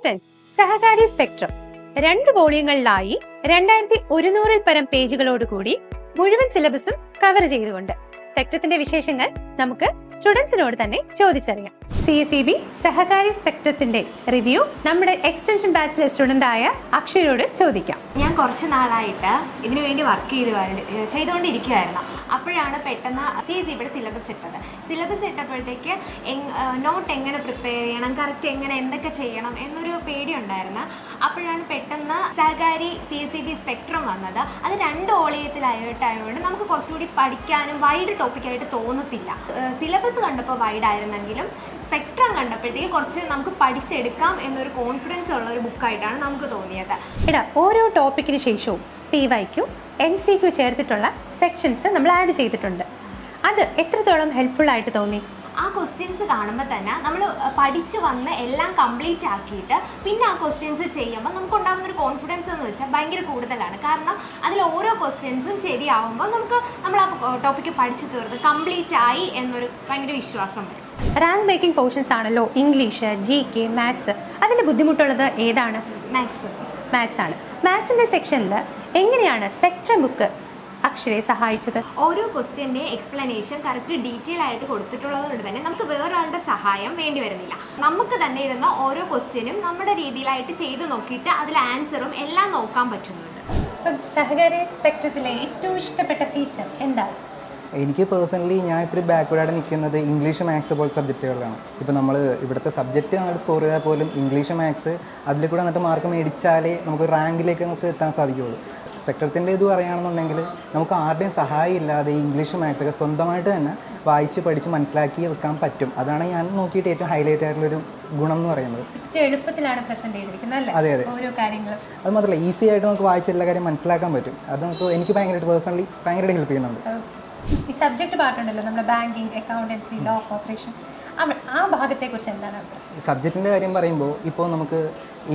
Distance സഹകാരി spectrum 2 വോളിയങ്ങളിലായി 2100-ൽ പരം പേജുകളോടുകൂടി മുഴുവൻ സിലബസും cover ചെയ്തുകൊണ്ട് സ്പെക്ട്രത്തിന്റെ വിശേഷങ്ങൾ നമുക്ക് സ്റ്റുഡൻസിനോട് തന്നെ ചോദിച്ചറിയാം. CSEB സഹകാരി സ്പെക്ട്രത്തിന്റെ റിവ്യൂ നമ്മുടെ എക്സ്റ്റൻഷൻ ബാച്ചിലെ സ്റ്റുഡന്റ് ആയ അക്ഷയോട് ചോദിക്കാം. ഞാൻ കുറച്ച് നാളായിട്ട് ഇതിനു വേണ്ടി വർക്ക് ചെയ്തുകൊണ്ടിരിക്കുകയായിരുന്നു. അപ്പോഴാണ് പെട്ടെന്ന് CSEBയുടെ സിലബസ് ഇട്ടപ്പോഴത്തേക്ക് നോട്ട് എങ്ങനെ പ്രിപ്പയർ ചെയ്യണം, കറക്റ്റ് എങ്ങനെ എന്തൊക്കെ ചെയ്യണം എന്നൊരു പേടി ഉണ്ടായിരുന്നു. അപ്പോഴാണ് പെട്ടെന്ന് സഹകാരി CSEB സ്പെക്ട്രം വന്നത്. അത് 2 വോളിയത്തിലായിട്ടായതുകൊണ്ട് നമുക്ക് കുറച്ചുകൂടി പഠിക്കാനും വൈഡ് ടോപ്പിക്കായിട്ട് തോന്നത്തില്ല. സിലബസ് കണ്ടപ്പോൾ വൈഡ് ആയിരുന്നെങ്കിലും സ്പെക്ട്രം കണ്ടപ്പോഴത്തേക്ക് കുറച്ച് നമുക്ക് പഠിച്ചെടുക്കാം എന്നൊരു കോൺഫിഡൻസ് ഉള്ള ഒരു ബുക്കായിട്ടാണ് നമുക്ക് തോന്നിയത്. ഓരോ ടോപ്പിക്കിന് ശേഷവും PYQ, MCQ ചേർത്തിട്ടുള്ള സെക്ഷൻസ് നമ്മൾ ആഡ് ചെയ്തിട്ടുണ്ട്. അത് എത്രത്തോളം ഹെൽപ്ഫുൾ ആയിട്ട് തോന്നി? ആ ക്വസ്റ്റ്യൻസ് കാണുമ്പോൾ തന്നെ നമ്മൾ പഠിച്ച് വന്ന് എല്ലാം കംപ്ലീറ്റ് ആക്കിയിട്ട് പിന്നെ ആ ക്വസ്റ്റ്യൻസ് ചെയ്യുമ്പോൾ നമുക്കുണ്ടാകുന്ന ഒരു കോൺഫിഡൻസ് എന്ന് വെച്ചാൽ ഭയങ്കര കൂടുതലാണ്. കാരണം അതിൽ ഓരോ ക്വസ്റ്റ്യൻസും ശരിയാവുമ്പോൾ നമ്മൾ ആ ടോപ്പിക്ക് പഠിച്ച് തീർത്ത് കംപ്ലീറ്റ് ആയി എന്നൊരു ഭയങ്കര വിശ്വാസം വരും. റാങ്ക് മേക്കിംഗ് പോർഷൻസ് ആണല്ലോ ഇംഗ്ലീഷ്, GK, മാത്സ്. അതിൽ ബുദ്ധിമുട്ടുള്ളത് ഏതാണ്? മാത്സ് ആണ്. മാത്സിന്റെ സെക്ഷനിൽ എങ്ങനെയാണ് സ്പെക്ട്രം ബുക്ക് അക്ഷരയെ സഹായിച്ചത്? ഓരോ ക്വസ്റ്റ്യൻ്റെ എക്സ്പ്ലനേഷൻ കറക്റ്റ് ഡീറ്റെയിൽ ആയിട്ട് കൊടുത്തിട്ടുള്ളതുകൊണ്ട് തന്നെ നമുക്ക് വേറൊരാളുടെ സഹായം വേണ്ടി വരുന്നില്ല. നമുക്ക് തന്നെ ഇരുന്ന ഓരോ ക്വസ്റ്റ്യനും നമ്മുടെ രീതിയിലായിട്ട് ചെയ്ത് നോക്കിയിട്ട് അതിൽ ആൻസറും എല്ലാം നോക്കാൻ പറ്റുന്നുണ്ട്. സഹകാരി സ്പെക്ട്രത്തിലെ ഏറ്റവും ഇഷ്ടപ്പെട്ട ഫീച്ചർ എന്താണ്? എനിക്ക് പേഴ്സണലി ഞാൻ ഇത്തിരി ബാക്ക്വേർഡായിട്ട് നിൽക്കുന്നത് ഇംഗ്ലീഷ്, മാത്സ് പോലത്തെ സബ്ജക്റ്റുകളാണ്. ഇപ്പോൾ നമ്മൾ ഇവിടുത്തെ സബ്ജക്റ്റ് അങ്ങോട്ട് സ്കോർ ചെയ്താൽ പോലും ഇംഗ്ലീഷ്, മാത്സ് അതിൽ കൂടെ എന്നിട്ട് മാർക്ക് മേടിച്ചാലേ നമുക്ക് റാങ്കിലേക്ക് നമുക്ക് എത്താൻ സാധിക്കുകയുള്ളൂ. സ്പെക്ട്രത്തിൻ്റെ ഇത് പറയുകയാണെന്നുണ്ടെങ്കിൽ നമുക്ക് ആരുടെയും സഹായം ഇല്ലാതെ ഈ ഇംഗ്ലീഷ്, മാത്സ് ഒക്കെ സ്വന്തമായിട്ട് തന്നെ വായിച്ച് പഠിച്ച് മനസ്സിലാക്കി വെക്കാൻ പറ്റും. അതാണ് ഞാൻ നോക്കിയിട്ട് ഏറ്റവും ഹൈലൈറ്റ് ആയിട്ടുള്ളൊരു ഗുണം എന്ന് പറയുന്നത്. എളുപ്പത്തിലാണ് പ്രസന്റ് ചെയ്തിരിക്കുന്നത്. അതെ അതെ, ഓരോ കാര്യങ്ങളും അത് മാത്രമല്ല ഈസി ആയിട്ട് നമുക്ക് വായിച്ച എല്ലാ കാര്യം മനസ്സിലാക്കാൻ പറ്റും. അത് നമുക്ക് എനിക്ക് ഭയങ്കരമായിട്ട് പേഴ്സണലി ഭയങ്കരമായിട്ട് ഹെൽപ്പ് ചെയ്യുന്നുണ്ട്. ഈ സബ്ജക്റ്റ് പാർട്ടുണ്ടല്ലോ, നമ്മുടെ ബാങ്കിങ്, അക്കൗണ്ടൻസി, ലോ, കോർപ്പറേഷൻ, ആ ഭാഗത്തെക്കുറിച്ച് എന്താണ്? സബ്ജക്റ്റിൻ്റെ കാര്യം പറയുമ്പോൾ ഇപ്പോൾ നമുക്ക്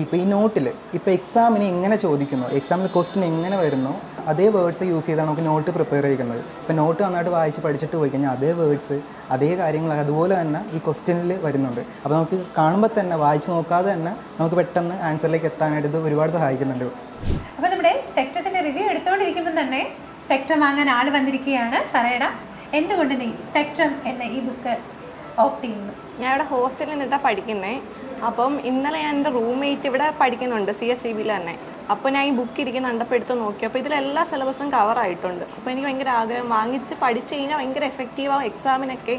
ഇപ്പോൾ ഈ നോട്ടിൽ ഇപ്പോൾ എക്സാമിന് എങ്ങനെ ചോദിക്കുന്നു, എക്സാമിൽ ക്വസ്റ്റ്യൻ എങ്ങനെ വരുന്നോ അതേ വേർഡ്സ് യൂസ് ചെയ്താണ് നമുക്ക് നോട്ട് പ്രിപ്പയർ ചെയ്യുന്നത്. ഇപ്പോൾ നോട്ട് നന്നായിട്ട് വായിച്ച് പഠിച്ചിട്ട് പോയി കഴിഞ്ഞാൽ അതേ വേർഡ്സ് അതേ കാര്യങ്ങൾ അതുപോലെ തന്നെ ഈ ക്വസ്റ്റ്യനിൽ വരുന്നുണ്ട്. അപ്പോൾ നമുക്ക് കാണുമ്പോൾ തന്നെ വായിച്ച് നോക്കാതെ തന്നെ നമുക്ക് പെട്ടെന്ന് ആൻസറിലേക്ക് എത്താനായിട്ട് ഇത് ഒരുപാട് സഹായിക്കുന്നുണ്ട്. അപ്പോൾ നമ്മുടെ സ്പെക്ട്രത്തിൻ്റെ റിവ്യൂ എടുത്തുകൊണ്ടിരിക്കുമ്പോൾ തന്നെ സ്പെക്ട്രം വാങ്ങാൻ ആൾ വന്നിരിക്കുകയാണ്. പറയടാ, എന്തുകൊണ്ട് നീ സ്പെക്ട്രം എന്ന ഈ ബുക്ക് ഓപ്റ്റ് ചെയ്യുന്നു? ഞാൻ ഇവിടെ ഹോസ്റ്റലിൽ നിന്നിട്ടാണ് പഠിക്കുന്നത്. അപ്പം ഇന്നലെ ഞാൻ എൻ്റെ റൂംമേറ്റ് ഇവിടെ പഠിക്കുന്നുണ്ട് CSEBയിൽ തന്നെ. അപ്പോൾ ഞാൻ ഈ ബുക്ക് ഇരിക്കുന്ന കണ്ടപ്പോൾ എടുത്ത് നോക്കി. അപ്പോൾ ഇതിലെല്ലാ സിലബസും കവറായിട്ടുണ്ട്. അപ്പോൾ എനിക്ക് ഭയങ്കര ആഗ്രഹം, വാങ്ങിച്ച് പഠിച്ചു കഴിഞ്ഞാൽ ഭയങ്കര എഫക്റ്റീവാകും എക്സാമിനൊക്കെ.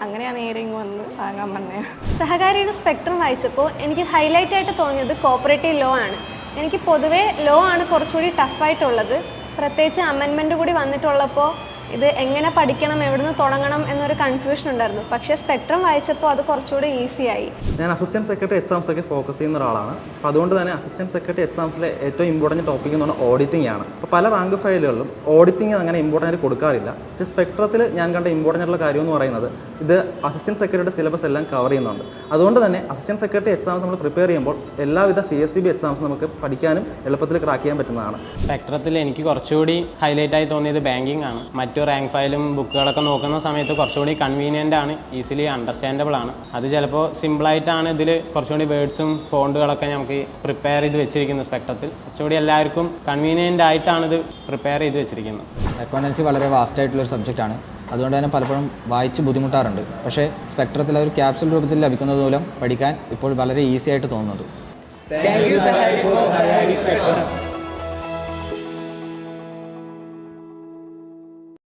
അങ്ങനെയാണ് നേരെ ഇങ്ങ് വന്ന് വാങ്ങാൻ വന്നത്. സഹകാരിയുടെ സ്പെക്ട്രം വായിച്ചപ്പോൾ എനിക്ക് ഹൈലൈറ്റ് ആയിട്ട് തോന്നിയത് കോപ്പറേറ്റീവ് ലോ ആണ്. എനിക്ക് പൊതുവേ ലോ ആണ് കുറച്ചുകൂടി ടഫായിട്ടുള്ളത്. പ്രത്യേകിച്ച് അമെൻമെൻറ്റ് കൂടി വന്നിട്ടുള്ളപ്പോൾ ഇത് എങ്ങനെ പഠിക്കണം, എവിടുന്ന് തുടങ്ങണം എന്നൊരു കൺഫ്യൂഷൻ ഉണ്ടായിരുന്നു. പക്ഷേ സ്പെക്ട്രം വായിച്ചപ്പോൾ അത് കുറച്ചുകൂടി ഈസിയായി. ഞാൻ അസിസ്റ്റൻറ്റ് സെക്രട്ടറി എക്സാംസ് ഒക്കെ ഫോക്കസ് ചെയ്യുന്ന ഒരാളാണ്. അപ്പോൾ അതുകൊണ്ട് തന്നെ അസിസ്റ്റൻറ്റ് സെക്രട്ടറി എക്സാംസിലെ ഏറ്റവും ഇമ്പോർട്ടൻറ്റ് ടോപ്പിക് എന്ന് പറഞ്ഞാൽ ഓഡിറ്റിംഗ് ആണ്. അപ്പോൾ പല റാങ്ക് ഫയലുകളിലും ഓഡിറ്റിംഗ് അങ്ങനെ ഇമ്പോർട്ടൻറ്റ് കൊടുക്കാറില്ല. പക്ഷേ സ്പെക്ട്രത്തിൽ ഞാൻ കണ്ട ഇമ്പോർട്ടൻ്റ് ആയിട്ടുള്ള കാര്യം എന്ന് പറയുന്നത് ഇത് അസിസ്റ്റൻറ്റ് സെക്രട്ടറിയുടെ സിലബസ് എല്ലാം കവർ ചെയ്യുന്നുണ്ട്. അതുകൊണ്ട് തന്നെ അസിസ്റ്റൻറ്റ് സെക്രട്ടറി എക്സാംസ് നമ്മൾ പ്രിപ്പയർ ചെയ്യുമ്പോൾ എല്ലാവിധ CSEB എക്സാംസ് നമുക്ക് പഠിക്കാനും എളുപ്പത്തിൽ ക്രാക്ക് ചെയ്യാൻ പറ്റുന്നതാണ്. സ്പെക്ട്രത്തിൽ എനിക്ക് കുറച്ചുകൂടി ഹൈലൈറ്റ് ആയി തോന്നിയത് ബാങ്കിങ് ആണ്. മറ്റു റാങ്ക് ഫയലും ബുക്കുകളൊക്കെ നോക്കുന്ന സമയത്ത് കുറച്ചുകൂടി കൺവീനിയൻ്റ് ആണ്, ഈസിലി അണ്ടർസ്റ്റാൻഡബിൾ ആണ്. അത് ചിലപ്പോൾ സിമ്പിളായിട്ടാണ് ഇതിൽ കുറച്ചുകൂടി വേർഡ്സും ഫോണ്ടുകളൊക്കെ നമുക്ക് പ്രിപ്പയർ ചെയ്ത് വെച്ചിരിക്കുന്നത്. സ്പെക്ട്രത്തിൽ കുറച്ചുകൂടി എല്ലാവർക്കും കൺവീനിയൻ്റ് ആയിട്ടാണ് ഇത് പ്രിപ്പയർ ചെയ്ത് വെച്ചിരിക്കുന്നത്. അക്കൗണ്ടൻസി വളരെ വാസ്റ്റ് ആയിട്ടുള്ളൊരു സബ്ജക്റ്റാണ്. അതുകൊണ്ട് തന്നെ പലപ്പോഴും വായിച്ച് ബുദ്ധിമുട്ടാറുണ്ട്. പക്ഷേ സ്പെക്ട്രത്തിൽ ഒരു ക്യാപ്സുൽ രൂപത്തിൽ ലഭിക്കുന്നത് മൂലം പഠിക്കാൻ ഇപ്പോൾ വളരെ ഈസി ആയിട്ട് തോന്നുന്നുണ്ട്.